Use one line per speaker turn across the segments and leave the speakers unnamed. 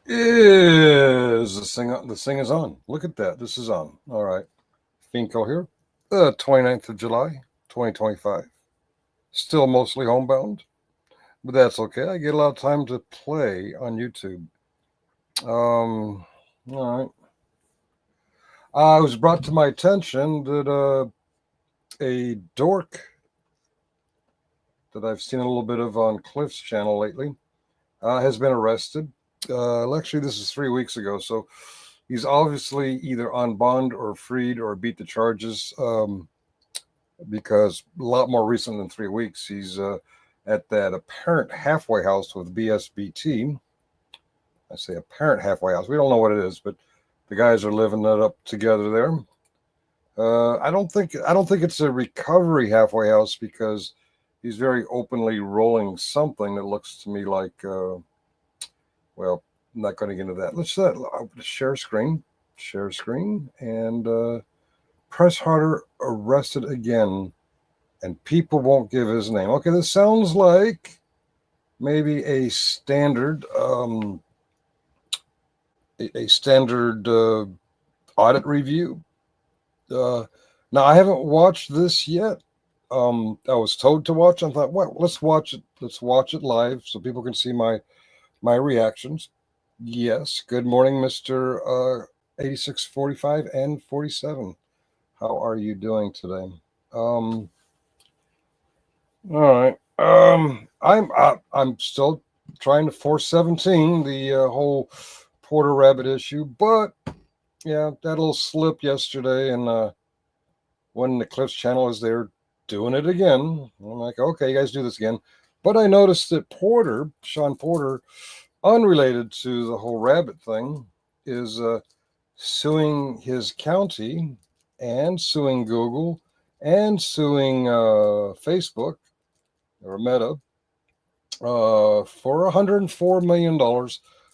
Is this thing on? This thing is on. Look at that. This is on. All right. Finko here. The 29th of July, 2025. Still mostly homebound, but that's okay. I get a lot of time to play on YouTube. All right. It was brought to my attention that a dork that I've seen a little bit of on Cliff's channel lately has been arrested. Actually, this is 3 weeks ago, so he's obviously either on bond or freed or beat the charges. Because a lot more recent than 3 weeks, he's at that apparent halfway house with BSBT. I say apparent halfway house. We don't know what it is, but the guys are living that up together there. I don't think it's a recovery halfway house because he's very openly rolling something that looks to me like well, I'm not going to get into that. Let's share screen, and press harder. Arrested again, and people won't give his name. Okay, this sounds like maybe a standard a standard audit review. Now I haven't watched this yet. I was told to watch. I thought, well, let's watch it. Let's watch it live so people can see my reactions. Yes. Good morning, Mister 8645 and 47. How are you doing today? Um, all right. I'm still trying to force 17 the whole Porter Rabbit issue, but yeah, that little slip yesterday, and when the Cliffs channel is there doing it again, I'm like, okay, you guys do this again. But I noticed that Sean Porter, unrelated to the whole rabbit thing, is suing his county and suing Google and suing Facebook or Meta for $104 million,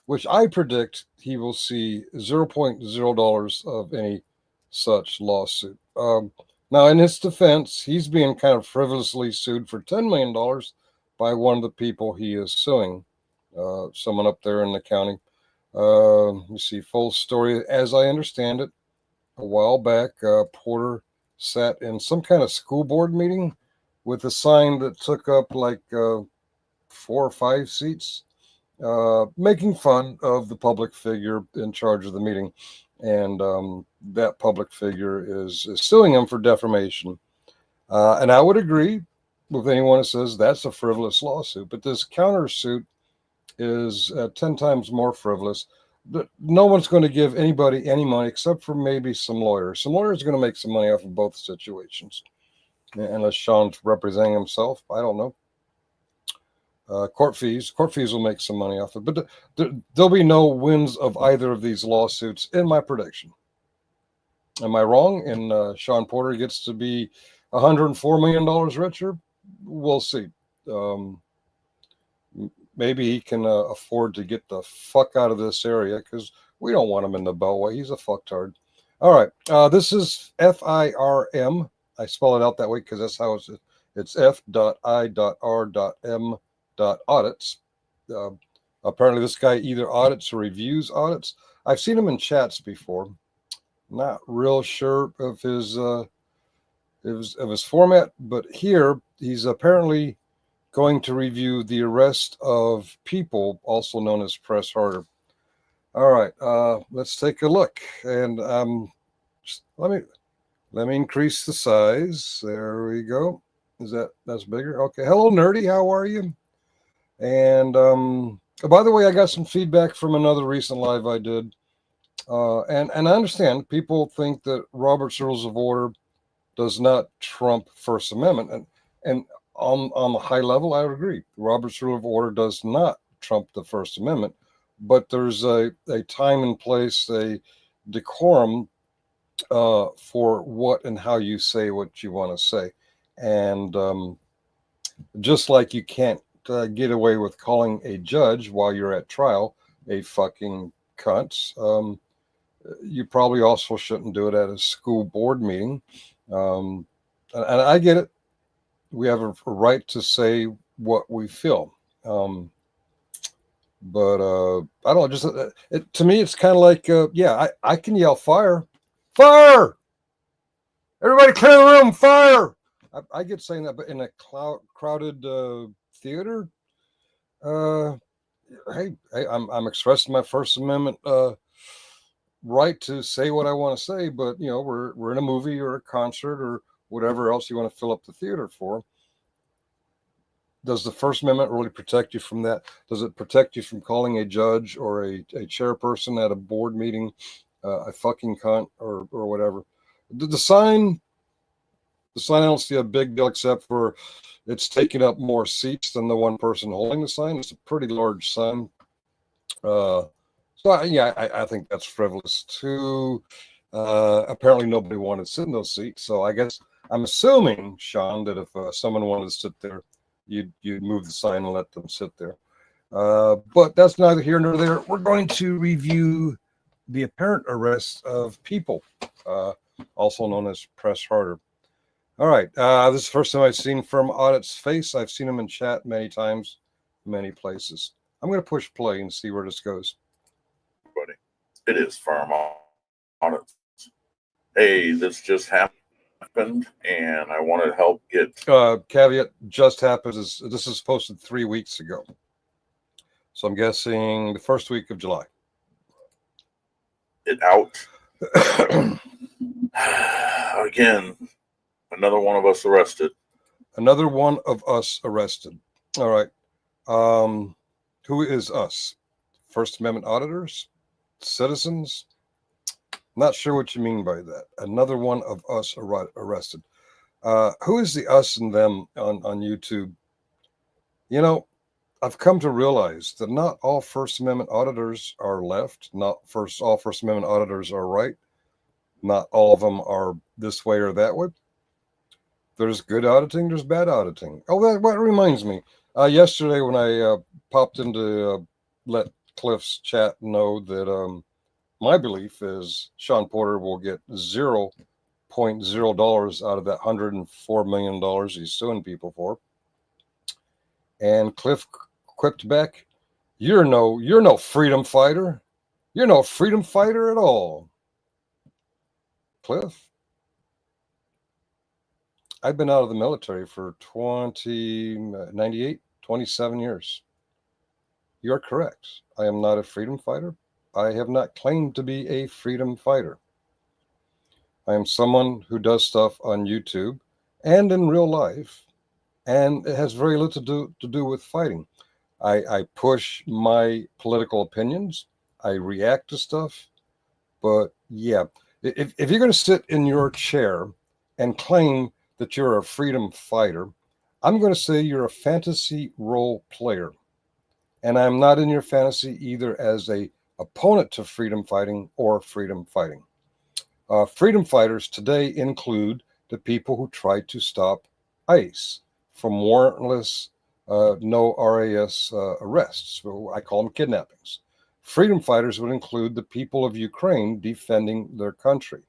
which I predict he will see $0.0 of any such lawsuit. Now, in his defense, he's being kind of frivolously sued for $10 million by one of the people he is suing, someone up there in the county. You see, full story as I understand it. A while back, Porter sat in some kind of school board meeting with a sign that took up like 4 or 5 seats, making fun of the public figure in charge of the meeting. And that public figure is suing him for defamation. And I would agree with anyone who says that's a frivolous lawsuit, but this countersuit is 10 times more frivolous. No one's going to give anybody any money except for maybe some lawyers. Some lawyers are going to make some money off of both situations, unless Sean's representing himself. I don't know. Court fees will make some money off it, but there'll be no wins of either of these lawsuits in my prediction. Am I wrong? And Sean Porter gets to be $104 million richer. We'll see. Maybe he can afford to get the fuck out of this area because we don't want him in the Beltway. He's a fucktard. All right. This is FIRM. I spell it out that way because that's how it's F.I.R.M.audits. Apparently, this guy either audits or reviews audits. I've seen him in chats before. Not real sure of his format, but here he's apparently going to review the arrest of people, also known as press harder. All right, let's take a look, and let me increase the size. There we go. That's bigger? Okay. Hello, nerdy. How are you? And by the way, I got some feedback from another recent live I did, and I understand people think that Robert's Rules of Order does not trump First Amendment, and on the high level, I would agree. Robert's Rule of Order does not trump the First Amendment, but there's a time and place, a decorum for what and how you say what you want to say. And just like you can't get away with calling a judge while you're at trial a fucking cunt, you probably also shouldn't do it at a school board meeting. And I get it. We have a right to say what we feel. But I don't know. Just to me, it's kind of like, yeah, I can yell fire, fire. Everybody clear the room, fire. I get saying that, but in a crowded theater, uh, hey, I'm expressing my First Amendment right to say what I want to say. But you know, we're in a movie or a concert or whatever else you want to fill up the theater for. Does the First Amendment really protect you from that? Does it protect you from calling a judge or a chairperson at a board meeting a fucking cunt or whatever? The sign, I don't see a big deal except for it's taking up more seats than the one person holding the sign. It's a pretty large sign. I think that's frivolous too. Apparently, nobody wanted to sit in those seats, so I guess I'm assuming, Sean, that if someone wanted to sit there, you'd move the sign and let them sit there. But that's neither here nor there. We're going to review the apparent arrest of people, also known as press harder. All right, this is the first time I've seen Firm Audit's face. I've seen him in chat many times, many places. I'm going to push play and see where this goes.
Buddy, it is Firm Audit. Hey, this just happened, and I wanted to help get.
Caveat: just happened. This is posted 3 weeks ago, so I'm guessing the first week of July.
It out again. Another one of us arrested.
Another one of us arrested. All right. Who is us? First Amendment auditors? Citizens? Not sure what you mean by that. Another one of us arrested. Who is the us and them on YouTube? You know, I've come to realize that not all First Amendment auditors are left. Not all First Amendment auditors are right. Not all of them are this way or that way. There's good auditing, there's bad auditing. Oh, that reminds me. Yesterday when I popped into let Cliff's chat know that my belief is Sean Porter will get $0.0 out of that $104 million he's suing people for. And Cliff quipped back, you're no freedom fighter. You're no freedom fighter at all. Cliff, I've been out of the military for 27 years. You're correct. I am not a freedom fighter. I have not claimed to be a freedom fighter. I am someone who does stuff on YouTube and in real life, and it has very little to do with fighting. I push my political opinions. I react to stuff. But yeah, if you're going to sit in your chair and claim that you're a freedom fighter, I'm going to say you're a fantasy role player. And I'm not in your fantasy either as a opponent to freedom fighting or freedom fighting. Freedom fighters today include the people who tried to stop ICE from warrantless, no RAS arrests. I call them kidnappings. Freedom fighters would include the people of Ukraine defending their country.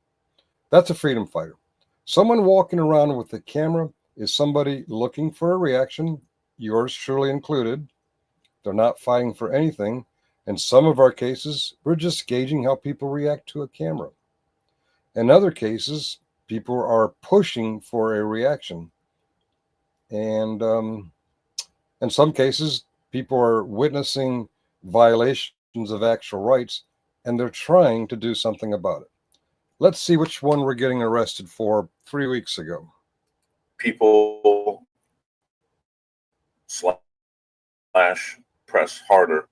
That's a freedom fighter. Someone walking around with a camera is somebody looking for a reaction, yours truly included. They're not fighting for anything. In some of our cases, we're just gauging how people react to a camera. In other cases, people are pushing for a reaction. And in some cases, people are witnessing violations of actual rights, and they're trying to do something about it. Let's see which one we're getting arrested for 3 weeks ago.
People / press harder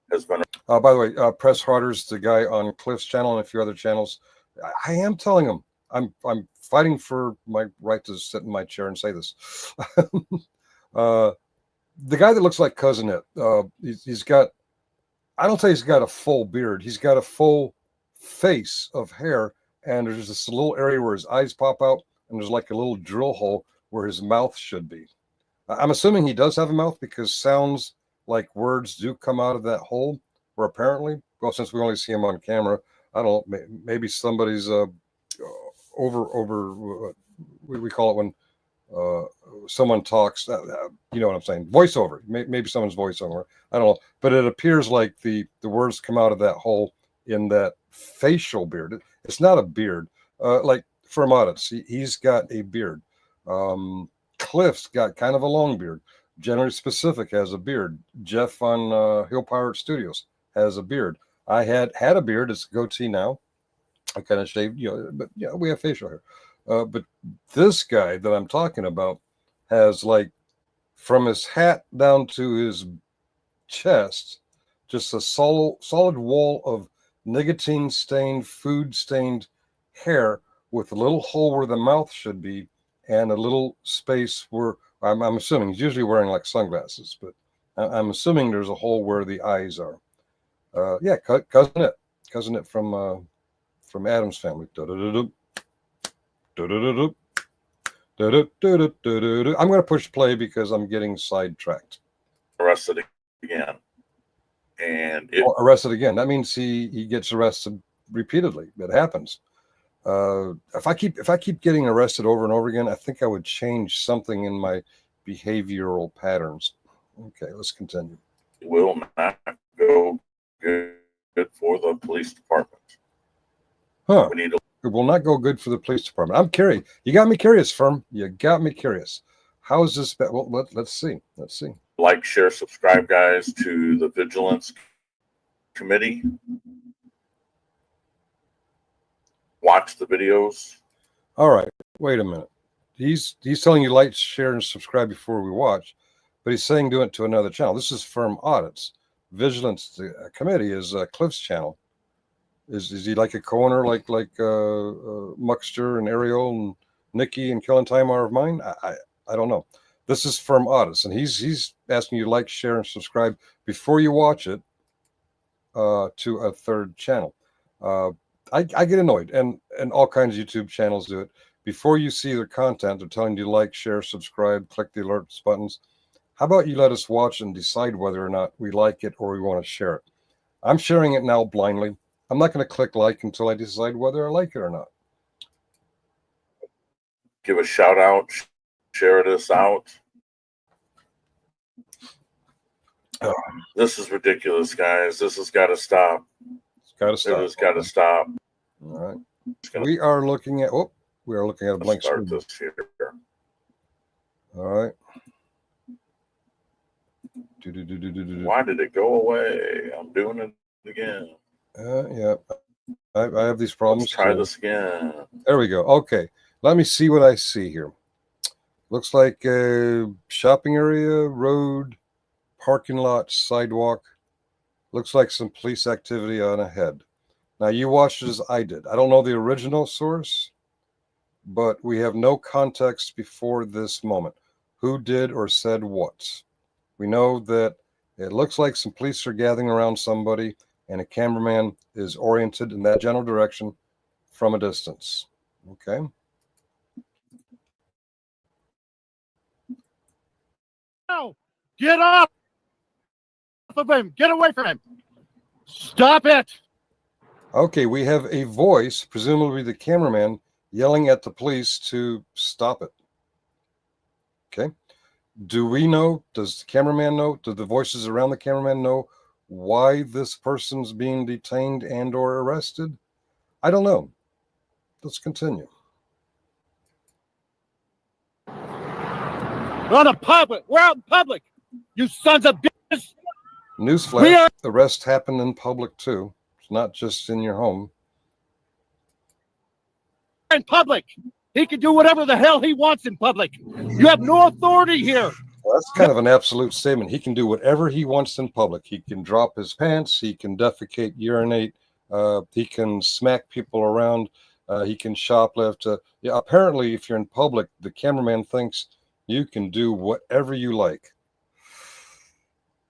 has been.
By the way, Press Harder's the guy on Cliff's channel and a few other channels. I am telling him I'm fighting for my right to sit in my chair and say this. The guy that looks like Cousin Itt, he's got, I don't say he's got a full beard. He's got a full face of hair, and there's this little area where his eyes pop out, and there's like a little drill hole where his mouth should be. I'm assuming he does have a mouth because sounds like words do come out of that hole, or apparently, well, since we only see him on camera, I don't know, maybe somebody's we call it when someone talks, you know what I'm saying? Voiceover, maybe someone's voiceover. I don't know, but it appears like the words come out of that hole in that facial beard. It's not a beard. Like from audits, he's got a beard. Cliff's got kind of a long beard. Generally Specific has a beard. Jeff on Hill Pirate Studios has a beard. I had a beard. It's a goatee now. I kind of shaved, you know, but yeah, we have facial hair. But this guy that I'm talking about has, like, from his hat down to his chest, just a solid wall of nicotine stained, food stained hair with a little hole where the mouth should be and a little space where I'm assuming he's usually wearing like sunglasses, but I'm assuming there's a hole where the eyes are. Yeah, cousin It from Adam's Family. I'm going to push play because I'm getting sidetracked.
Arrested again. And
arrested again. That means he gets arrested repeatedly. That happens. If I keep getting arrested over and over again, I think I would change something in my behavioral patterns. Okay, let's continue.
Will not go good for the police department.
Huh. It will not go good for the police department. I'm curious. You got me curious, Firm. You got me curious. How is this? Well, let's see. Let's see.
Like, share, subscribe, guys, to the Vigilance Committee. Watch the videos.
All right. Wait a minute. He's telling you like, share, and subscribe before we watch, but he's saying do it to another channel. This is Firm Audits. Vigilance Committee is Cliff's channel. Is he like a co-owner like Muckster and Ariel and Nikki and Killing Time are of mine? I don't know. This is Firm Audits, and he's asking you to like, share, and subscribe before you watch it to a third channel. I get annoyed, and all kinds of YouTube channels do it. Before you see their content, they're telling you to like, share, subscribe, click the alerts buttons. How about you let us watch and decide whether or not we like it or we want to share it? I'm sharing it now blindly. I'm not going to click like until I decide whether I like it or not.
Give a shout out, share this out. This is ridiculous, guys. This has got to stop.
It's got to stop.
It has got to stop.
All right. We are looking at a blank screen.
This here.
All right.
Why did it go away? I'm doing it again.
Yeah. I have these problems.
Let's try this again.
There we go. Okay. Let me see what I see here. Looks like a shopping area, road, parking lot, sidewalk. Looks like some police activity on ahead. Now, you watched it as I did. I don't know the original source, but we have no context before this moment. Who did or said what? We know that it looks like some police are gathering around somebody, and a cameraman is oriented in that general direction from a distance. Okay.
No, get off of him. Get away from him. Stop it.
Okay, we have a voice, presumably the cameraman, yelling at the police to stop it. Okay. Do we know? Does the cameraman know? Do the voices around the cameraman know why this person's being detained and or arrested? I don't know. Let's continue.
We're on a public. We're out in public. You sons of bitches.
Newsflash, arrests happen in public too. It's not just in your home.
In public. He can do whatever the hell he wants in public. You have no authority here.
Well, that's kind of an absolute statement. He can do whatever he wants in public. He can drop his pants. He can defecate, urinate. He can smack people around. He can shoplift. Yeah, apparently, if you're in public, the cameraman thinks you can do whatever you like.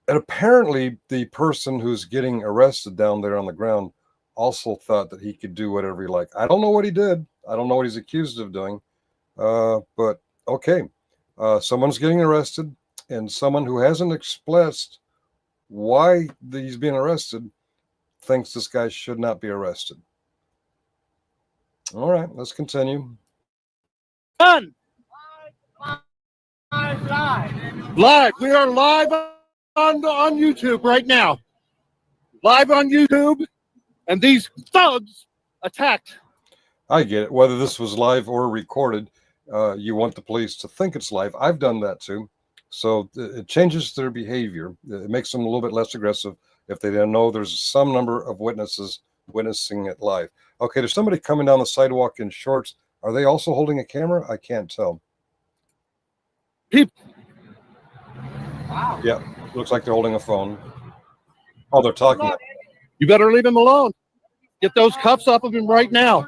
And apparently, the person who's getting arrested down there on the ground also thought that he could do whatever he liked. I don't know what he did. I don't know what he's accused of doing. But okay. Someone's getting arrested, and someone who hasn't expressed why he's being arrested thinks this guy should not be arrested. All right, let's continue.
Done. Live. We are live on YouTube right now. Live on YouTube, and these thugs attacked.
I get it. Whether this was live or recorded, you want the police to think it's live. I've done that too. So it changes their behavior. It makes them a little bit less aggressive if they don't know there's some number of witnesses witnessing it live. Okay, there's somebody coming down the sidewalk in shorts. Are they also holding a camera? I can't tell.
People.
Wow. Yeah, looks like they're holding a phone. Oh, they're talking.
You better leave him alone. Get those cuffs off of him right now.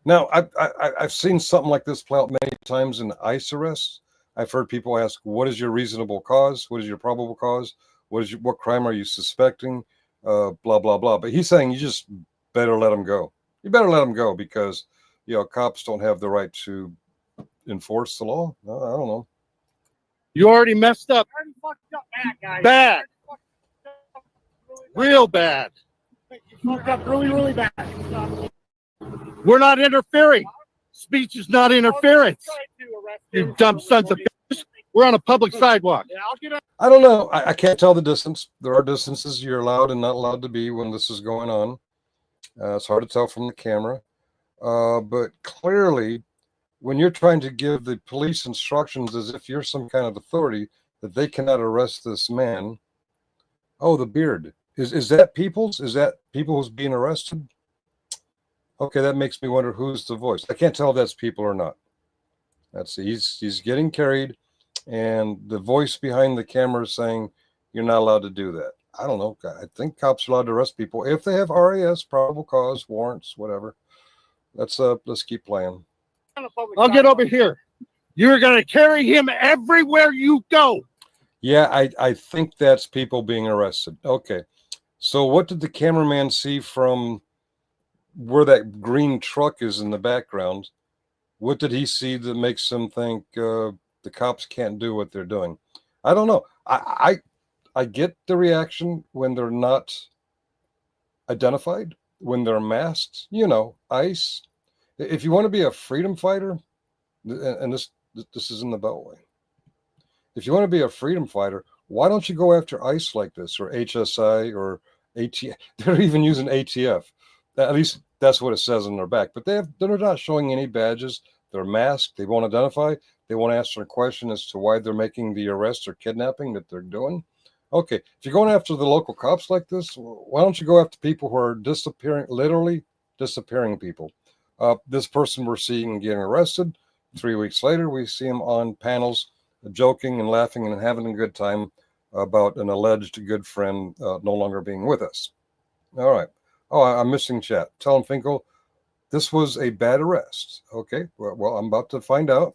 Now, I've seen something like this play out many times in ICE arrests. I've heard people ask, what is your reasonable cause? What is your probable cause? What crime are you suspecting? Blah, blah, blah. But he's saying you just better let them go. You better let them go because, cops don't have the right to enforce the law. I don't know.
You already messed up. Bad. Real bad.
You fucked up really, really bad.
We're not interfering. Speech is not interference. You dumb sons of bitches. We're on a public sidewalk.
I don't know. I can't tell the distance. There are distances you're allowed and not allowed to be when this is going on. It's hard to tell from the camera. But clearly, when you're trying to give the police instructions as if you're some kind of authority, that they cannot arrest this man. Oh, the beard. Is that Peoples? Is that people who's being arrested? Okay, that makes me wonder who's the voice. I can't tell if that's people or not. Let's see. He's getting carried, and the voice behind the camera is saying, you're not allowed to do that. I don't know. I think cops are allowed to arrest people if they have RAS, probable cause, warrants, whatever. Let's keep playing.
I'll get over here. You're going to carry him everywhere you go.
Yeah, I think that's people being arrested. Okay. So what did the cameraman see from where that green truck is in the background? What did he see that makes him think the cops can't do what they're doing? I don't know. I get the reaction when they're not identified, when they're masked, ICE. If you want to be a freedom fighter, and this is in the Beltway. If you want to be a freedom fighter, why don't you go after ICE like this, or HSI, or ATF? They're even using ATF. At least that's what it says on their back. But they're not showing any badges. They're masked. They won't identify. They won't answer a question as to why they're making the arrest or kidnapping that they're doing. Okay, if you're going after the local cops like this, why don't you go after people who are disappearing, literally disappearing people? This person we're seeing getting arrested. 3 weeks later, we see him on panels joking and laughing and having a good time about an alleged good friend no longer being with us. All right. Oh, I'm missing chat. Tell him, Finkel, this was a bad arrest. Okay. Well, I'm about to find out.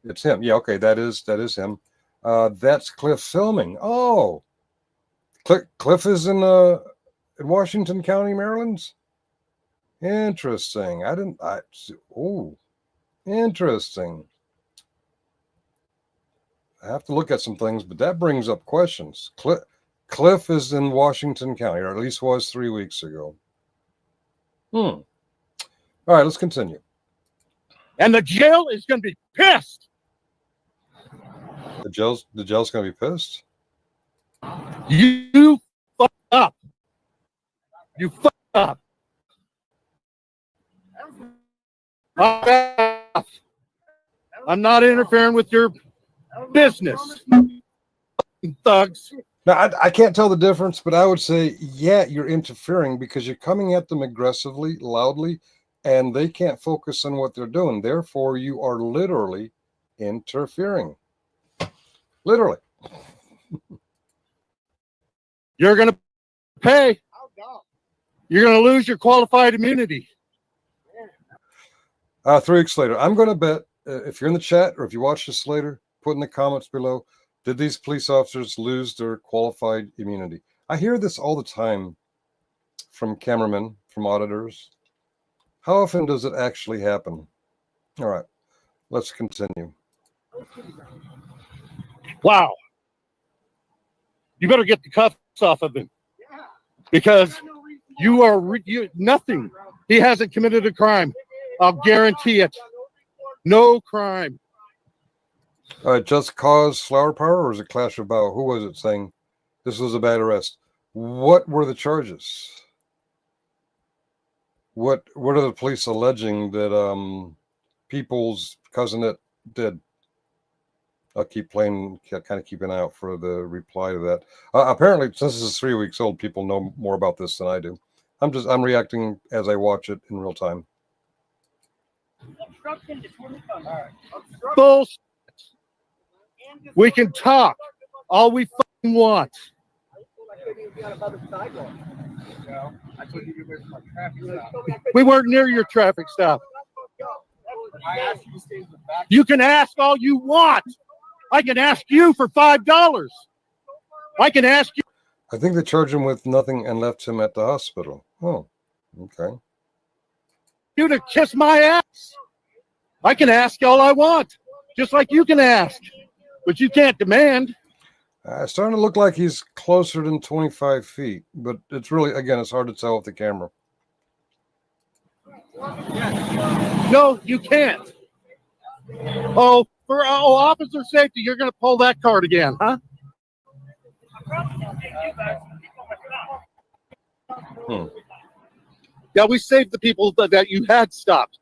It's him. Yeah. Okay. That is him. That's Cliff filming. Oh, Cliff is in Washington County, Maryland. Interesting. Interesting. I have to look at some things, but that brings up questions. Cliff is in Washington County, or at least was 3 weeks ago. All right, let's continue.
And the jail is going to be pissed.
The jail's going to be pissed?
You fucked up. You fucked up. I'm not interfering with your business, thugs.
Now, I can't tell the difference, but I would say, yeah, you're interfering because you're coming at them aggressively, loudly, and they can't focus on what they're doing. Therefore, you are literally interfering. Literally.
You're going to pay. You're going to lose your qualified immunity.
3 weeks later, I'm going to bet, if you're in the chat or if you watch this later, put in the comments below, did these police officers lose their qualified immunity? I hear this all the time from cameramen, from auditors. How often does it actually happen? All right, let's continue.
Wow. You better get the cuffs off of him. Because you are nothing. He hasn't committed a crime. I'll guarantee it. No crime.
Just cause flower power, or is it clash of bow? Who was it saying this was a bad arrest? What were the charges? What are the police alleging that people's Cousin Itt did? I'll keep playing, kind of keep an eye out for the reply to that. Apparently, since this is 3 weeks old, people know more about this than I do. I'm reacting as I watch it in real time.
Bullshit. We can talk all we fucking want. We weren't near your traffic stop. You can ask all you want. I can ask you for $5. I can ask you.
I think they charged him with nothing and left him at the hospital. Oh, okay.
You to kiss my ass. I can ask all I want, just like you can ask, but you can't demand.
It's starting to look like he's closer than 25 feet, but it's really, again, it's hard to tell with the camera.
No, you can't. Oh, for officer safety, you're going to pull that card again, huh? Yeah, we saved the people that you had stopped.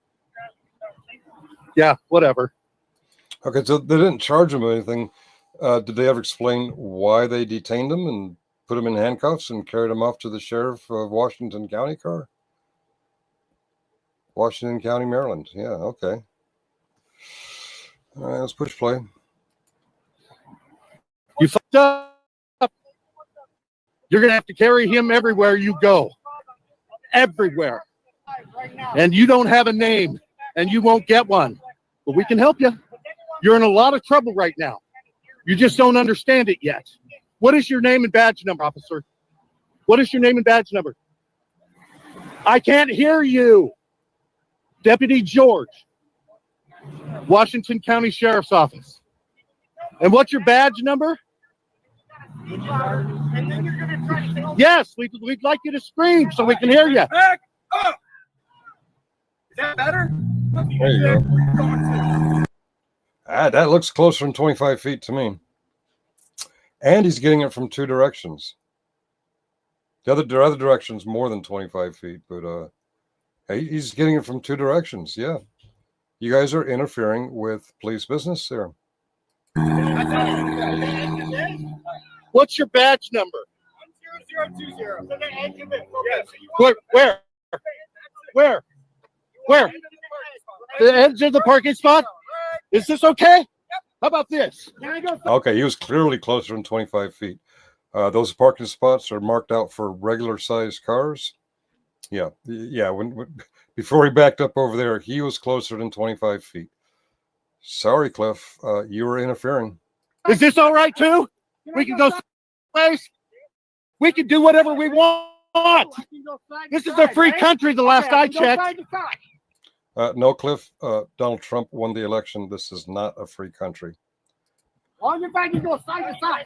Yeah, whatever.
Okay, so they didn't charge him with anything. Did they ever explain why they detained him and put him in handcuffs and carried him off to the sheriff of Washington County car? Washington County, Maryland. Yeah, okay. All right, let's push play.
You fucked up. You're going to have to carry him everywhere you go. Everywhere. And you don't have a name, and you won't get one. But we can help you. You're in a lot of trouble right now. You just don't understand it yet. What is your name and badge number, officer? What is your name and badge number? I can't hear you. Deputy George, Washington County Sheriff's Office. And what's your badge number? Yes, we'd like you to scream so we can hear you.
Back up! Is that better?
There you go. That looks closer than 25 feet to me. And he's getting it from two directions. The other direction's more than 25 feet, but he's getting it from two directions. Yeah. You guys are interfering with police business there.
What's your badge number?
10020.
Where? The edge of the parking spot? Is this okay? How about this?
Okay, he was clearly closer than 25 feet. Those parking spots are marked out for regular sized cars. Yeah. Before he backed up over there, he was closer than 25 feet. Sorry, Cliff. You were interfering.
Is this all right too? We can go someplace. We can do whatever we want. This is a free country, the last I checked.
No, Cliff. Donald Trump won the election. This is not a free country.
All your back, you go side to side.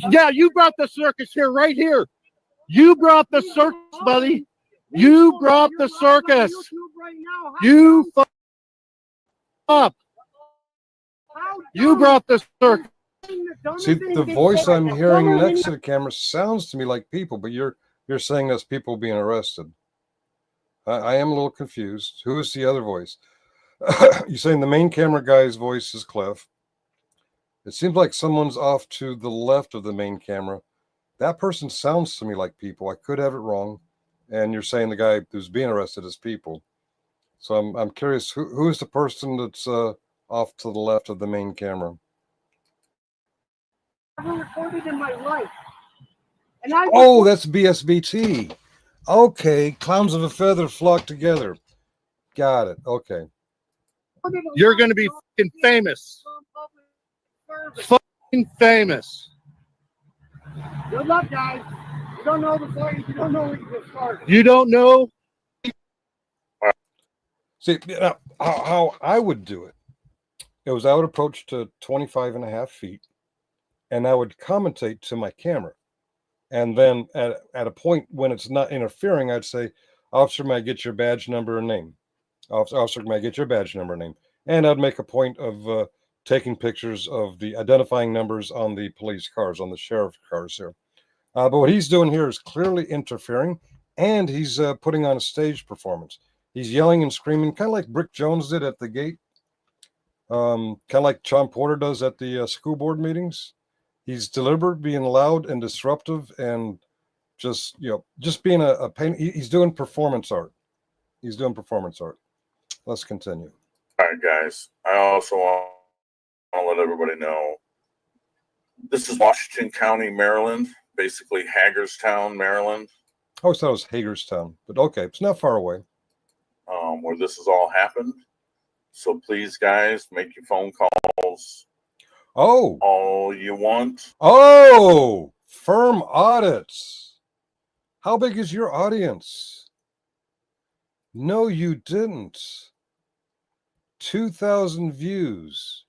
Yeah, you brought the circus here, right here. You brought the circus, buddy. You brought the circus. You fucked up. You brought the circus.
See, the voice I'm hearing next to the camera sounds to me like people, but you're saying that's people being arrested. I am a little confused. Who is the other voice? You're saying the main camera guy's voice is Cliff. It seems like someone's off to the left of the main camera. That person sounds to me like people. I could have it wrong. And you're saying the guy who's being arrested is people. So I'm curious, who is the person that's off to the left of the main camera?
I've never recorded in my life.
Oh, that's BSBT. Okay, clowns of a feather flock together. Got it. Okay.
You're going to be fucking famous. Fucking famous.
Good luck, guys. You don't know the story. You don't know where you get started.
You don't know?
See, how I would do it. It was I would approach to 25 and a half feet, and I would commentate to my camera. And then at a point when it's not interfering, I'd say, "Officer, may I get your badge number and name? Officer, may I get your badge number and name?" And I'd make a point of taking pictures of the identifying numbers on the police cars, on the sheriff cars here. But what he's doing here is clearly interfering, and he's putting on a stage performance. He's yelling and screaming, kind of like Brick Jones did at the gate, kind of like John Porter does at the school board meetings. He's deliberate, being loud and disruptive, and just being a pain. He's doing performance art. He's doing performance art. Let's continue.
All right, guys. I also want to let everybody know this is Washington County, Maryland, basically Hagerstown, Maryland.
I always thought it was Hagerstown, but okay, it's not far away.
Where this has all happened. So please, guys, make your phone calls.
Oh,
all you want.
Oh, firm audits. How big is your audience? No, you didn't. 2,000 views.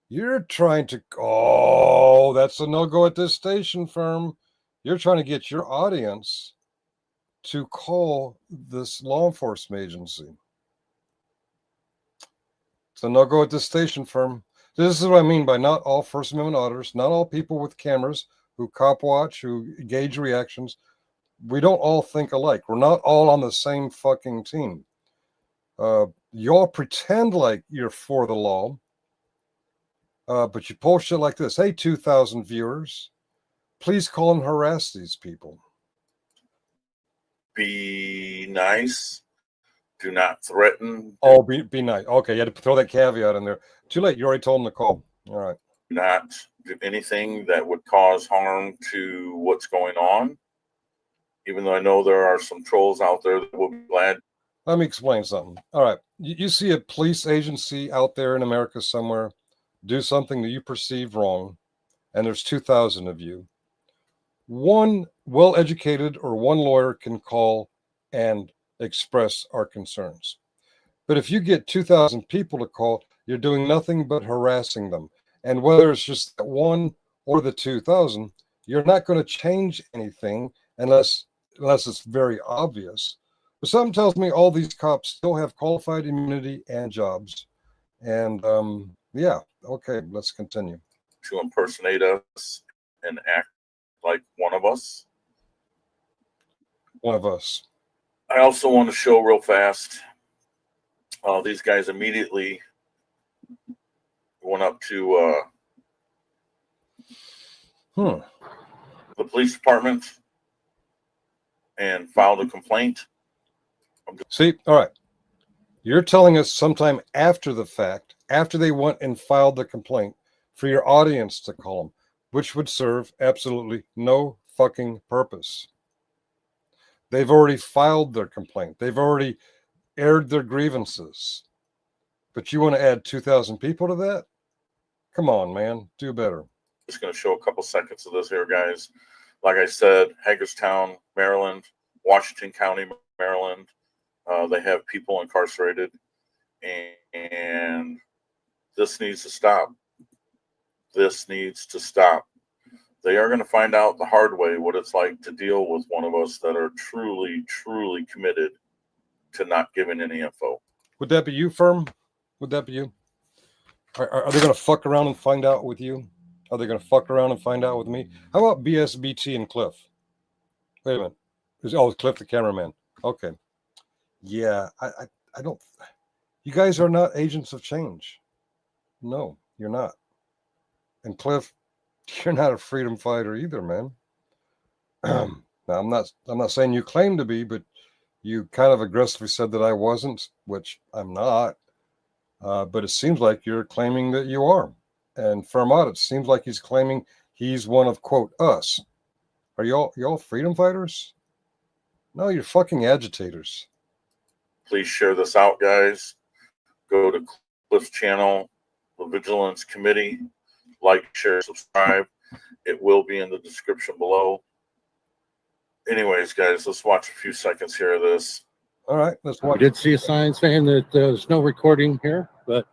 You're trying to, oh, that's a no-go at this station, firm. You're trying to get your audience to call this law enforcement agency. It's a no-go at this station, firm. This is what I mean by not all First Amendment auditors, not all people with cameras who cop watch, who gauge reactions. We don't all think alike. We're not all on the same fucking team. You all pretend like you're for the law, but you post shit like this. Hey, 2,000 viewers, please call and harass these people.
Be nice. Do not threaten.
Oh, be nice. Okay, you had to throw that caveat in there. Too late. You already told them to call. All right.
Do not do anything that would cause harm to what's going on. Even though I know there are some trolls out there that will be glad.
Let me explain something. All right. You see a police agency out there in America somewhere do something that you perceive wrong, and there's 2,000 of you. One well-educated or one lawyer can call and express our concerns. But if you get 2,000 people to call, you're doing nothing but harassing them. And whether it's just one or the 2,000, you're not going to change anything unless it's very obvious. But something tells me all these cops still have qualified immunity and jobs. And yeah, okay, let's continue.
To impersonate us and act like one of us.
One of us.
I also want to show real fast. These guys immediately went up to the police department and filed a complaint.
See, all right. You're telling us sometime after the fact, after they went and filed the complaint, for your audience to call them, which would serve absolutely no fucking purpose. They've already filed their complaint. They've already aired their grievances. But you want to add 2,000 people to that? Come on, man. Do better.
Just going to show a couple seconds of this here, guys. Like I said, Hagerstown, Maryland, Washington County, Maryland. They have people incarcerated. And this needs to stop. This needs to stop. They are going to find out the hard way what it's like to deal with one of us that are truly, truly committed to not giving any info.
Would that be you, firm? Would that be you? Are they going to fuck around and find out with you? Are they going to fuck around and find out with me? How about BSBT and Cliff? Wait a minute. Oh, Cliff the cameraman. Okay. Yeah, I don't. You guys are not agents of change. No, you're not. And Cliff, you're not a freedom fighter either, man. Now, I'm not saying you claim to be, but you kind of aggressively said that I wasn't, which I'm not. But it seems like you're claiming that you are. And Firm Audit seems like he's claiming he's one of, quote, us. Are y'all freedom fighters? No, you're fucking agitators.
Please share this out, guys. Go to Cliff's channel, the Vigilance Committee. Like, share, subscribe. It will be in the description below. Anyways, guys, let's watch a few seconds here of this.
All right, let's watch.
We did see a sign saying that there's no recording here, but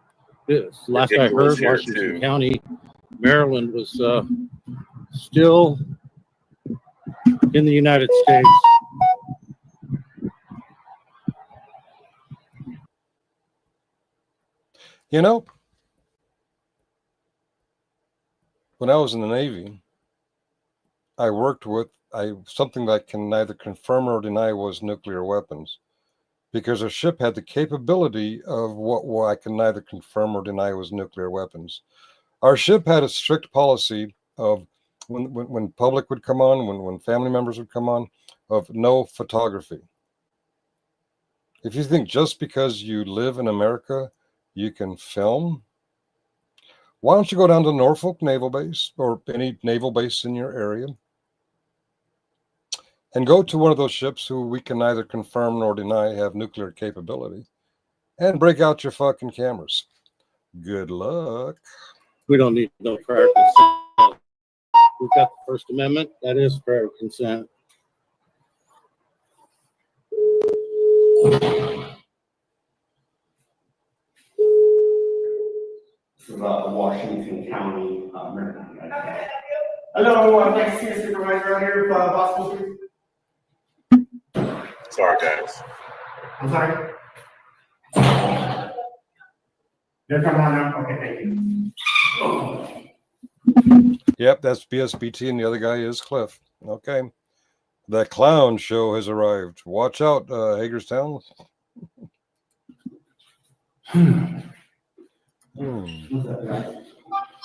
last I heard, Washington County, Maryland was still in the United States.
You know, when I was in the Navy, I worked with something that I can neither confirm or deny was nuclear weapons, because our ship had the capability of what I can neither confirm or deny was nuclear weapons. Our ship had a strict policy of when public would come on, when family members would come on, of no photography. If you think just because you live in America, you can film, why don't you go down to Norfolk Naval Base or any naval base in your area and go to one of those ships who we can neither confirm nor deny have nuclear capability and break out your fucking cameras. Good luck.
We don't need no prior consent. We've got the First Amendment. That is prior consent.
Washington County, Maryland. Hello, I'd like to see a supervisor out here if possible.
Sorry, guys.
I'm sorry. They're coming on now. Okay, thank you.
Yep, that's BSBT, and the other guy is Cliff. Okay. The clown show has arrived. Watch out, Hagerstown.
What's that, guy?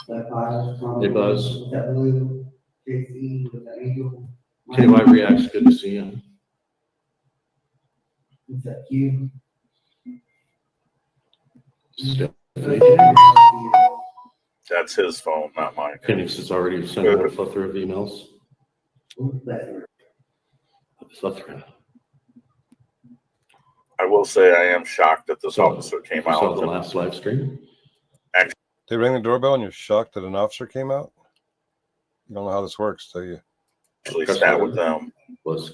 That file?
Hey, Buzz.
That blue, JC, with that angel?
KY Reacts, good to see you.
What's that Q?
That's his phone, not mine.
Phoenix has already sent out a plethora of emails.
What's that?
A plethora.
I will say I am shocked that this officer came
You saw
out.
the last live stream?
They rang the doorbell and you're shocked that an officer came out? You don't know how this works, do you?
Actually sat with them.
Was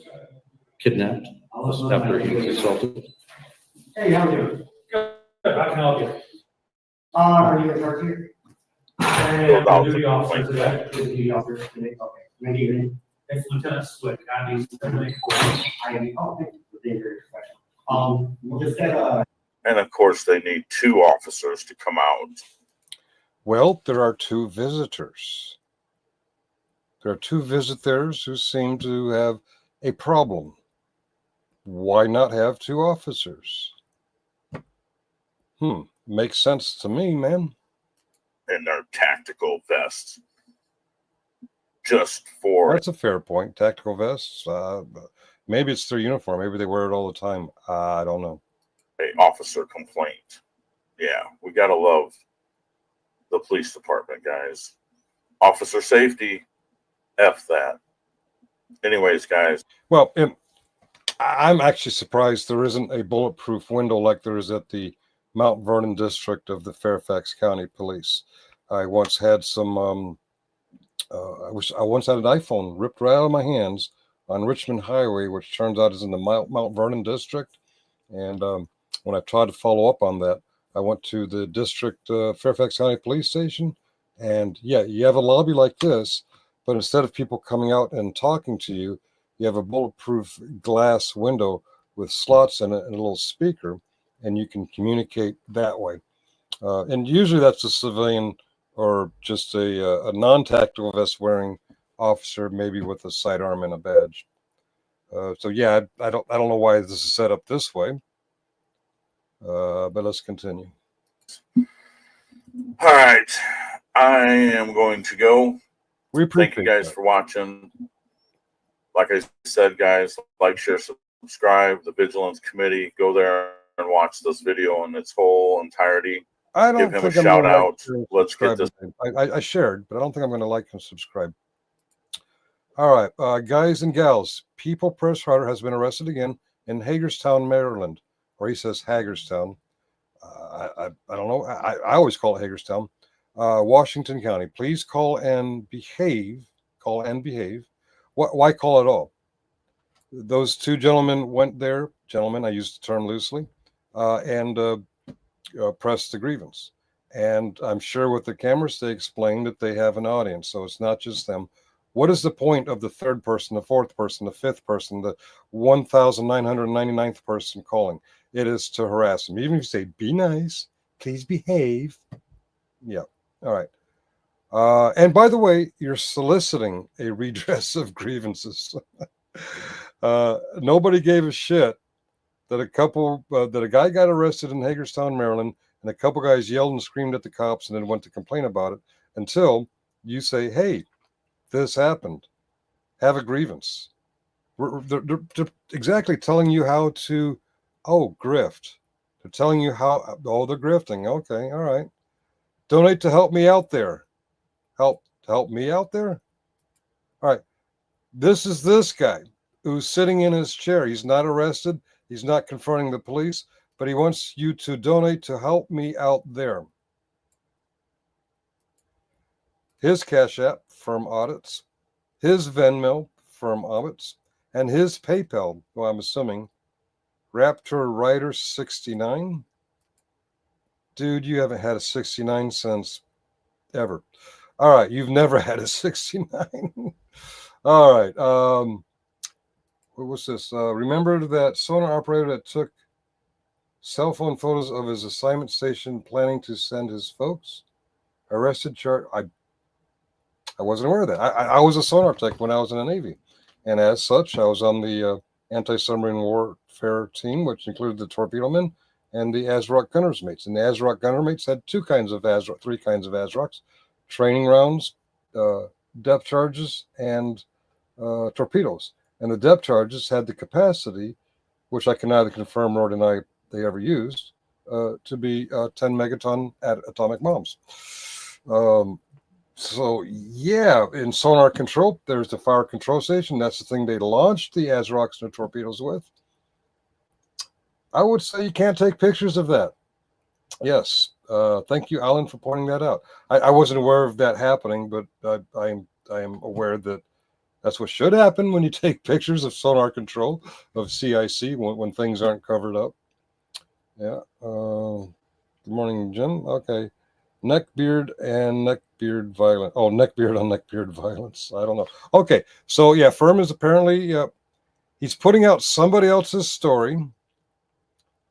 kidnapped after he was assaulted.
Hey, how are you doing?
Good, I can help you.
Are you in charge here?
Filled out the
Duty officer
complaint.
today.
Duty officer today, okay. When do you in?
It's Lieutenant Swick, I need to make
I am, oh, thank you for being very professional. We'll just get
And of course, they need 2 officers to come out.
Well, there are 2 visitors. There are 2 visitors who seem to have a problem. Why not have 2 officers? Makes sense to me, man.
In their tactical vests. Just for
That's a fair point. Tactical vests. Maybe it's their uniform. Maybe they wear it all the time. I don't know.
a officer complaint. Yeah, we gotta love the police department, guys. Officer safety, F that. Anyways, guys.
Well, I'm actually surprised there isn't a bulletproof window like there is at the Mount Vernon district of the Fairfax County Police. I once had some, I once had an iPhone ripped right out of my hands on Richmond Highway, which turns out is in the Mount Vernon district. And when I tried to follow up on that, I went to the district Fairfax County Police Station. And yeah, you have a lobby like this, but instead of people coming out and talking to you, you have a bulletproof glass window with slots in it and a little speaker, and you can communicate that way. And usually that's a civilian or just a non-tactical vest wearing officer, maybe with a sidearm and a badge. So yeah, I don't know why this is set up this way. But let's continue.
All right, I am going to go.
We appreciate
Thank you guys
that.
for watching. Like I said, guys, like, share, subscribe. The Vigilance Committee, go there and watch this video in its whole entirety.
I don't
Give him a
think I'm
shout
gonna
out.
like and
Let's get
subscribe
this.
today. I shared, but I don't think I'm going to like and subscribe. All right, guys and gals, People Press Harder has been arrested again in Hagerstown, Maryland, or he says Hagerstown. I don't know. I always call it Hagerstown. Washington County. Please call and behave. Call and behave. Why call at all? Those 2 gentlemen went there. Gentlemen, I use the term loosely, and pressed the grievance. And I'm sure with the cameras, they explained that they have an audience, so it's not just them. What is the point of the 3rd person, the 4th person, the 5th person, the 1,999th person calling? It is to harass them. Even if you say, be nice, please behave. Yeah. All right. And by the way, you're soliciting a redress of grievances. Nobody gave a shit that a guy got arrested in Hagerstown, Maryland, and a couple guys yelled and screamed at the cops and then went to complain about it until you say, hey, this happened. Have a grievance. They're exactly telling you how to, grift. They're telling you how, they're grifting. Okay, all right. Donate to help me out there. Help me out there? All right. This is this guy who's sitting in his chair. He's not arrested. He's not confronting the police, but he wants you to donate to help me out there. His Cash App, firm audits. His Venmo, firm audits. And his PayPal, well, I'm assuming, Raptor Rider 69. Dude, you haven't had a 69 cents ever. All right, you've never had a 69. All right. What was this? Remember that sonar operator that took cell phone photos of his assignment station planning to send his folks? Arrested, charged. I wasn't aware of that. I was a sonar tech when I was in the Navy. And as such, I was on the anti-submarine warfare team, which included the torpedo men and the ASROC gunner's mates. And the ASROC gunner mates had three kinds of ASROCs: training rounds, depth charges, and torpedoes. And the depth charges had the capacity, which I can neither confirm nor deny they ever used, to be 10 megaton atomic bombs. So yeah, in sonar control, there's the fire control station. That's the thing they launched the ASROCs and the torpedoes with. I would say you can't take pictures of that. Yes. Thank you, Alan, for pointing that out. I wasn't aware of that happening, but I am aware that that's what should happen when you take pictures of sonar control of CIC when things aren't covered up. Yeah. Good morning, Jim. Okay. Neckbeard and neckbeard violence. Oh, neckbeard on neckbeard violence. I don't know. Okay. So yeah, Firm is apparently he's putting out somebody else's story. And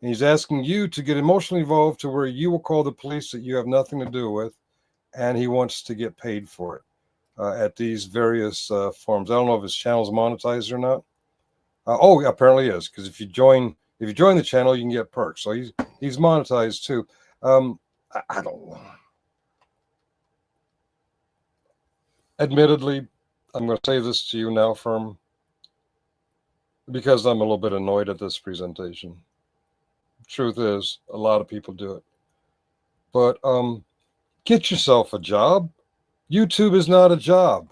he's asking you to get emotionally involved to where you will call the police that you have nothing to do with, and he wants to get paid for it at these various forms. I don't know if his channel is monetized or not. Apparently is, because if you join the channel, you can get perks. So he's monetized too. I don't know. Admittedly, I'm going to say this to you now, Firm, because I'm a little bit annoyed at this presentation. Truth is, a lot of people do it. But get yourself a job. YouTube is not a job.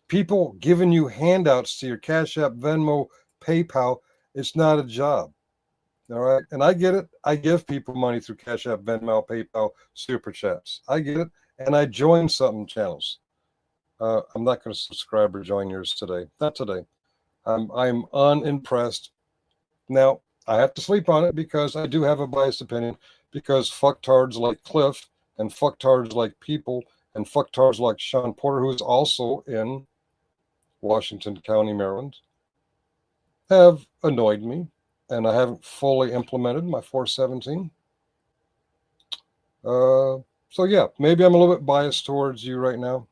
People giving you handouts to your Cash App, Venmo, PayPal, it's not a job. All right. And I get it. I give people money through Cash App, Venmo, PayPal, Super Chats. I get it. And I join some channels. I'm not going to subscribe or join yours today. Not today. I'm unimpressed. Now, I have to sleep on it because I do have a biased opinion, because fucktards like Cliff and fucktards like people and fucktards like Sean Porter, who is also in Washington County, Maryland, have annoyed me, and I haven't fully implemented my 417. So yeah, maybe I'm a little bit biased towards you right now.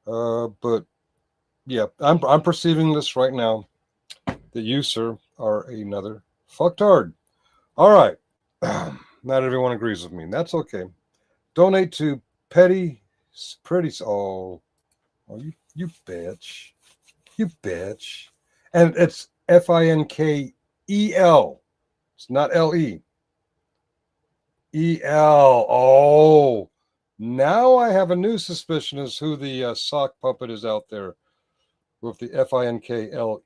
But yeah, I'm perceiving this right now that you, sir, are another fucktard. All right. Not everyone agrees with me. And that's okay. Donate to Pretty. Oh, you bitch. You bitch. And it's FINKEL. It's not LE. EL. Oh, now I have a new suspicion as who the sock puppet is out there with the FINKLE.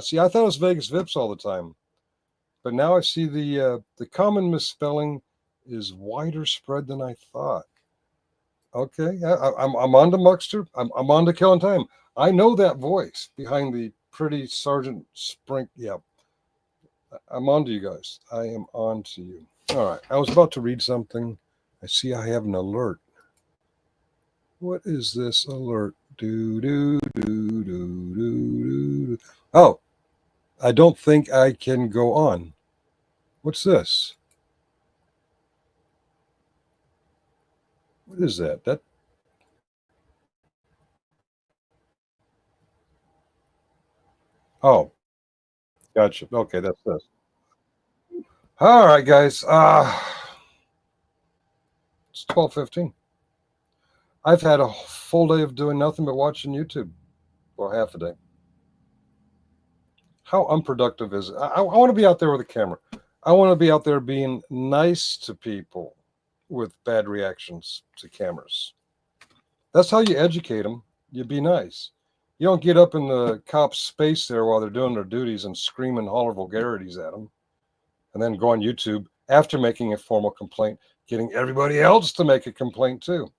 See, I thought it was Vegas Vips all the time, but now I see the common misspelling is wider spread than I thought. Okay, I'm on to Muckster. I'm on to Killing Time. I know that voice behind the pretty Sergeant Sprink. Yeah, I'm on to you guys. I am on to you. All right, I was about to read something. I see I have an alert. What is this alert? Oh, I don't think I can go on. What's this? What is that? Oh, gotcha. Okay, that's this. All right, guys. It's 12:15. I've had a full day of doing nothing but watching YouTube. Well, half a day. How unproductive is it? I want to be out there with a camera. I want to be out there being nice to people with bad reactions to cameras. That's how you educate them. You be nice. You don't get up in the cop's space there while they're doing their duties and scream and holler vulgarities at them, and then go on YouTube after making a formal complaint, getting everybody else to make a complaint too.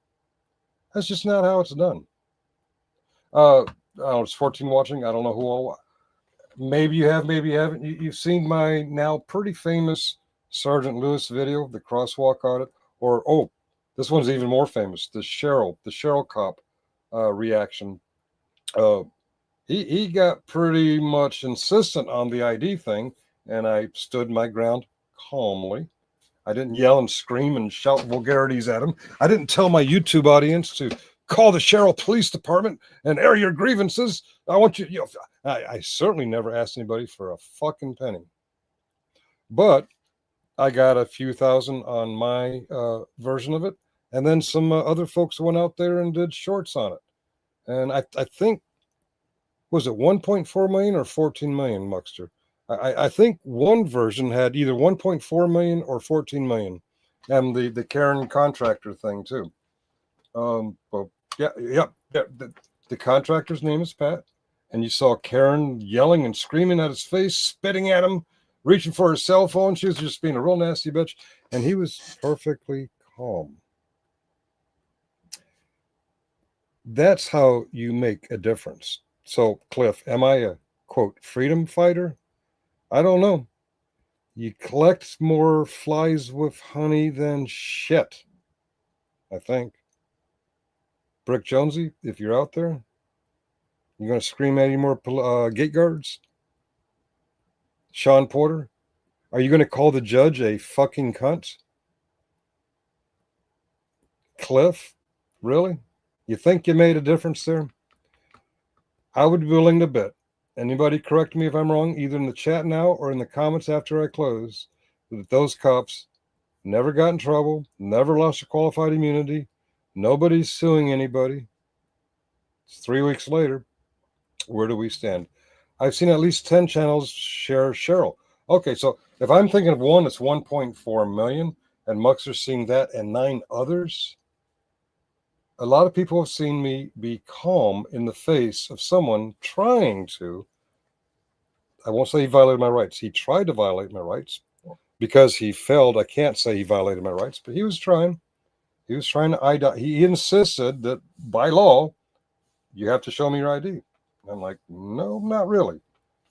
That's just not how it's done. I don't know, it's 14 watching. I don't know who all. Maybe you have, maybe you haven't. You've seen my now pretty famous Sergeant Lewis video, the crosswalk audit, or oh, this one's even more famous, the Cheryl cop reaction. He got pretty much insistent on the ID thing, and I stood my ground calmly. I didn't yell and scream and shout vulgarities at him. I didn't tell my YouTube audience to call the Cheryl Police Department and air your grievances. I want you, I certainly never asked anybody for a fucking penny. But I got a few thousand on my version of it. And then some other folks went out there and did shorts on it. And I think, was it 1.4 million or 14 million, Muxter? I think one version had either 1.4 million or 14 million, and the Karen contractor thing too. But yeah. The contractor's name is Pat, and you saw Karen yelling and screaming at his face, spitting at him, reaching for her cell phone. She was just being a real nasty bitch, and he was perfectly calm. That's how you make a difference. So, Cliff, am I a quote freedom fighter? I don't know. You collect more flies with honey than shit, I think. Brick Jonesy, if you're out there, you going to scream at any more gate guards? Sean Porter, are you going to call the judge a fucking cunt? Cliff, really? You think you made a difference there? I would be willing to bet. Anybody correct me if I'm wrong, either in the chat now or in the comments after I close, that those cops never got in trouble, never lost a qualified immunity, nobody's suing anybody. It's 3 weeks later. Where do we stand? I've seen at least 10 channels share Cheryl. Okay, so if I'm thinking of one, it's 1.4 million, and Muxer's seeing that and 9 others. A lot of people have seen me be calm in the face of someone trying to, I won't say he violated my rights. He tried to violate my rights. Because he failed, I can't say he violated my rights, but he was trying. He was trying to ID. He insisted that by law, you have to show me your ID. I'm like, no, not really.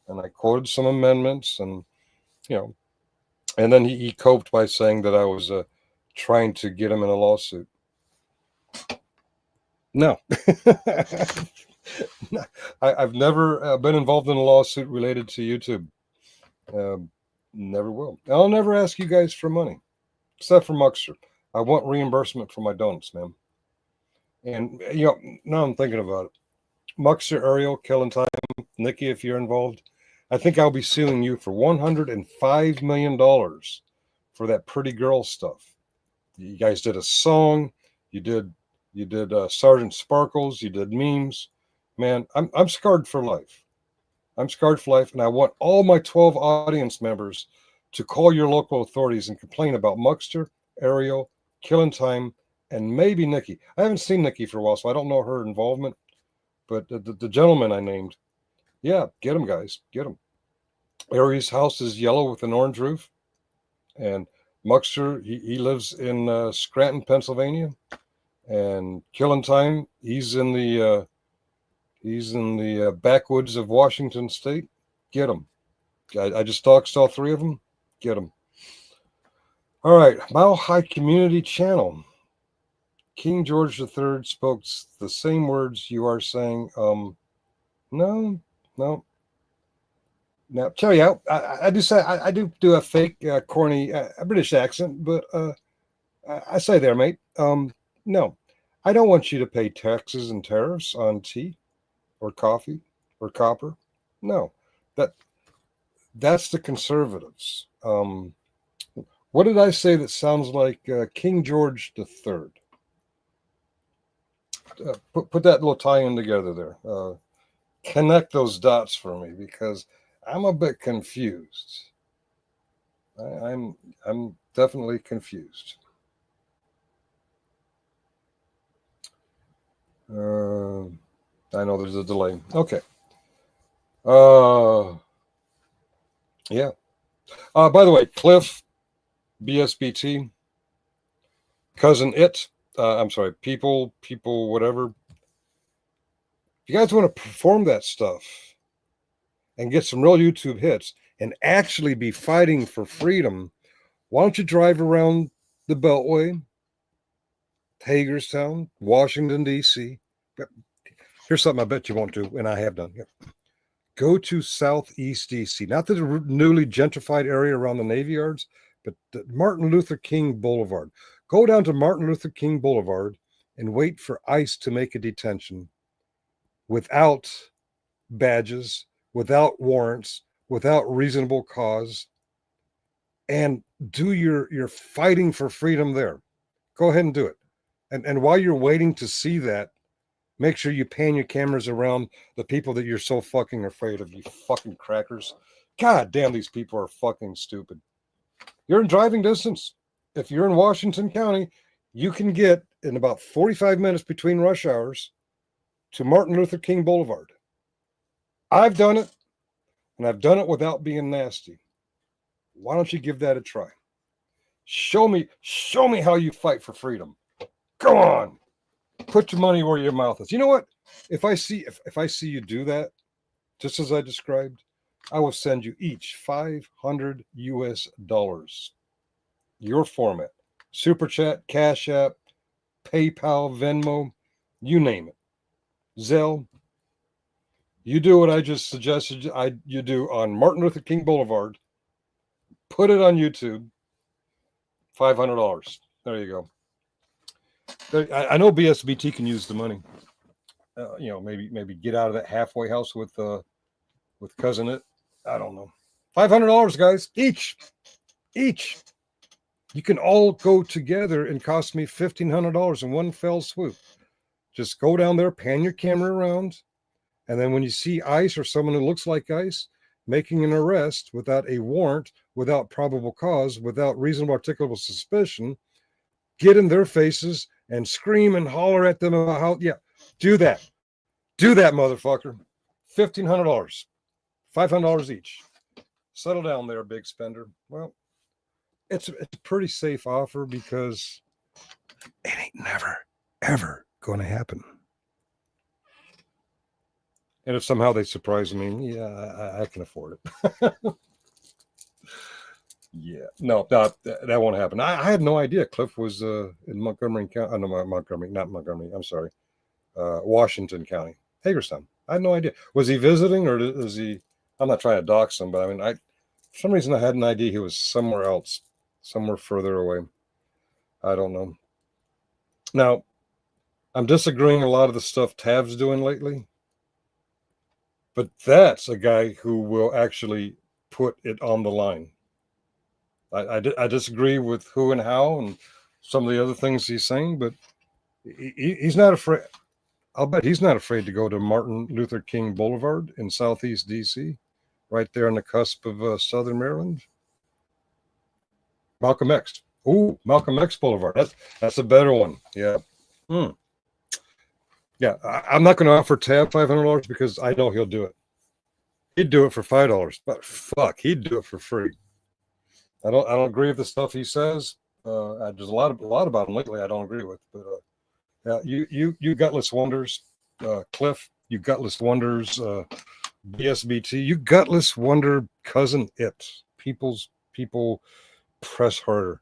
And I quoted some amendments, and and then he coped by saying that I was trying to get him in a lawsuit. No. I've never been involved in a lawsuit related to YouTube. Never will. I'll never ask you guys for money, except for Muxter. I want reimbursement for my donuts, man. And now I'm thinking about it. Muxter, Ariel, Killing Time, Nikki, if you're involved, I think I'll be suing you for $105 million for that pretty girl stuff. You guys did a song. You did Sergeant Sparkles. You did memes. Man, I'm scarred for life. I'm scarred for life, and I want all my 12 audience members to call your local authorities and complain about Muxter, Ariel, Killing Time, and maybe Nikki. I haven't seen Nikki for a while, so I don't know her involvement. But the gentleman I named, yeah, get him, guys. Get him. Ari's house is yellow with an orange roof. And Muxter, he lives in Scranton, Pennsylvania. And Killing Time, he's in the backwoods of Washington State. Get him. I just doxed all 3 of them. Get them. All right, Mile High Community Channel. King George III spoke the same words you are saying. No. Now, tell you, I do say I do a fake, corny British accent, but I say there, mate. No, I don't want you to pay taxes and tariffs on tea, or coffee, or copper. No, That's the conservatives. What did I say that sounds like King George III? Put that little tie-in together there. Connect those dots for me, because I'm a bit confused. I'm definitely confused. I know there's a delay. Okay. Yeah. By the way, Cliff, BSBT, Cousin It, I'm sorry, people, whatever. If you guys want to perform that stuff and get some real YouTube hits and actually be fighting for freedom, why don't you drive around the Beltway, Hagerstown, Washington, D.C. Here's something I bet you won't do, and I have done. Go to Southeast D.C., not the newly gentrified area around the Navy Yards, but Martin Luther King Boulevard. Go down to Martin Luther King Boulevard and wait for ICE to make a detention without badges, without warrants, without reasonable cause, and do your fighting for freedom there. Go ahead and do it. And while you're waiting to see that, make sure you pan your cameras around the people that you're so fucking afraid of, you fucking crackers. God damn, these people are fucking stupid. You're in driving distance. If you're in Washington County, you can get in about 45 minutes between rush hours to Martin Luther King Boulevard. I've done it, and I've done it without being nasty. Why don't you give that a try? Show me how you fight for freedom. Go on. Put your money where your mouth is. You know what? If I see you do that, just as I described, I will send you each $500 US. Your format. Super Chat, Cash App, PayPal, Venmo, you name it. Zelle. You do what I just suggested you do on Martin Luther King Boulevard. Put it on YouTube. $500. There you go. I know BSBT can use the money. Maybe get out of that halfway house with Cousin It. I don't know. $500, guys, each. You can all go together and cost me $1,500 in one fell swoop. Just go down there, pan your camera around, and then when you see ICE or someone who looks like ICE making an arrest without a warrant, without probable cause, without reasonable articulable suspicion, get in their faces and scream and holler at them about how, do that, motherfucker. $1,500, $500 each. Settle down there, big spender. Well, it's a pretty safe offer because it ain't never, ever going to happen. And if somehow they surprise me, I can afford it. Yeah, no, that won't happen. I had no idea Cliff was in Montgomery County. No, not Montgomery. I'm sorry, Washington County, Hagerstown. I had no idea. Was he visiting, or is he? I'm not trying to dox him, but I mean, for some reason I had an idea he was somewhere else, somewhere further away. I don't know. Now, I'm disagreeing a lot of the stuff Tav's doing lately, but that's a guy who will actually put it on the line. I disagree with who and how and some of the other things he's saying, but he's not afraid. I'll bet he's not afraid to go to Martin Luther King Boulevard in Southeast D.C., right there on the cusp of Southern Maryland. Malcolm X. Ooh, Malcolm X Boulevard. That's a better one. Yeah. Yeah, I'm not going to offer Tab $500 because I know he'll do it. He'd do it for $5, but fuck, he'd do it for free. I don't agree with the stuff he says. There's a lot about him lately I don't agree with. But you gutless wonders, Cliff. You gutless wonders, BSBT. You gutless wonder, Cousin It. People press harder.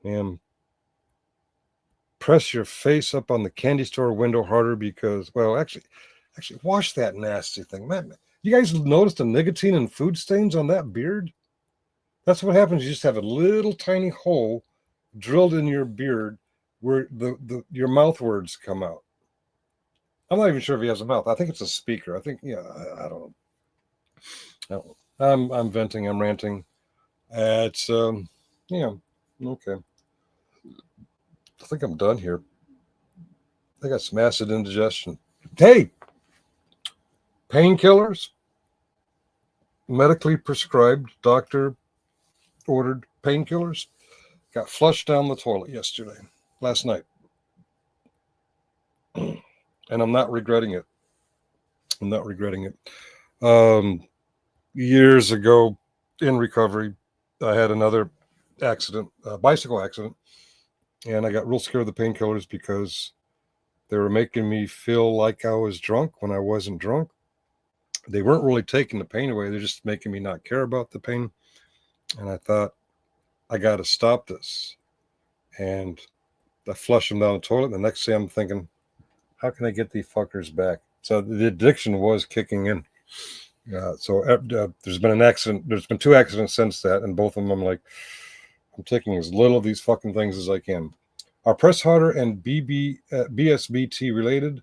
And press your face up on the candy store window harder because, well, actually, wash that nasty thing, man. You guys noticed the nicotine and food stains on that beard? That's what happens. You just have a little tiny hole drilled in your beard where your mouth words come out. I'm not even sure if he has a mouth. I think it's a speaker. I think, I don't know. No, I'm venting. I'm ranting. It's yeah, okay. I think I'm done here. I got some acid indigestion. Hey, painkillers, medically prescribed, doctor ordered painkillers, got flushed down the toilet last night. And I'm not regretting it. I'm not regretting it. Years ago in recovery, I had another accident, a bicycle accident, and I got real scared of the painkillers because they were making me feel like I was drunk when I wasn't drunk. They weren't really taking the pain away. They're just making me not care about the pain. And I thought, I got to stop this. And I flushed them down the toilet. And the next day I'm thinking, how can I get these fuckers back? So the addiction was kicking in. There's been an accident. There's been 2 accidents since that. And both of them, I'm like, I'm taking as little of these fucking things as I can. Are press harder and BSBT related?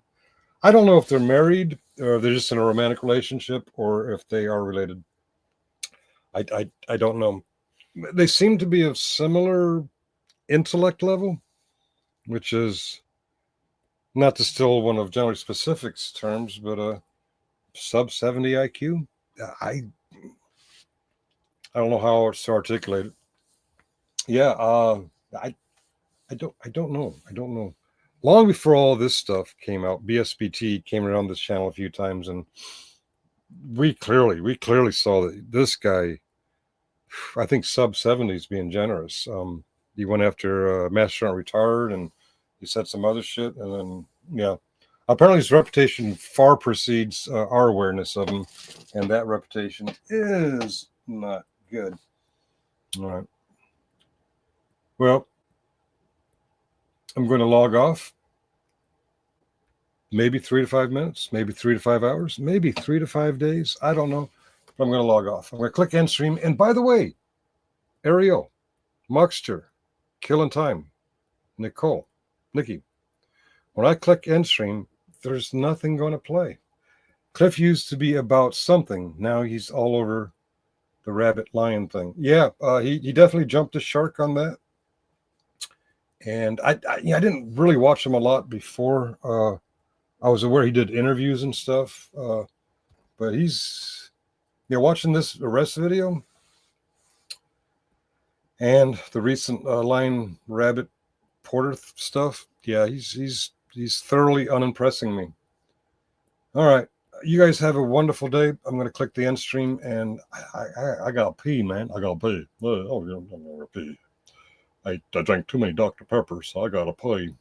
I don't know if they're married or they're just in a romantic relationship or if they are related. I don't know. They seem to be of similar intellect level, which is not to steal one of General Specifics terms, but sub 70 IQ. I don't know how to articulate it. Yeah, I don't know. I don't know. Long before all this stuff came out, BSBT came around this channel a few times, and we clearly saw that this guy, I think sub 70s being generous. He went after Master Retired, and he said some other shit, and then yeah, apparently his reputation far precedes our awareness of him, and that reputation is not good. All right. Well, I'm going to log off. Maybe 3 to 5 minutes, maybe 3 to 5 hours, maybe 3 to 5 days. I don't know. But I'm going to log off. I'm going to click end stream. And by the way, Ariel, Muxter, Killing Time, Nicole, Nikki, when I click end stream, there's nothing going to play. Cliff used to be about something. Now he's all over the rabbit lion thing. Yeah, he definitely jumped the shark on that. And I didn't really watch him a lot before. I was aware he did interviews and stuff, but he's watching this arrest video and the recent lion rabbit porter stuff. Yeah, he's thoroughly unimpressing me. All right, you guys have a wonderful day. I'm going to click the end stream, and I gotta pee, man. I gotta pee. Oh, I'm gonna pee. I drank too many Dr. Peppers, so I gotta pee.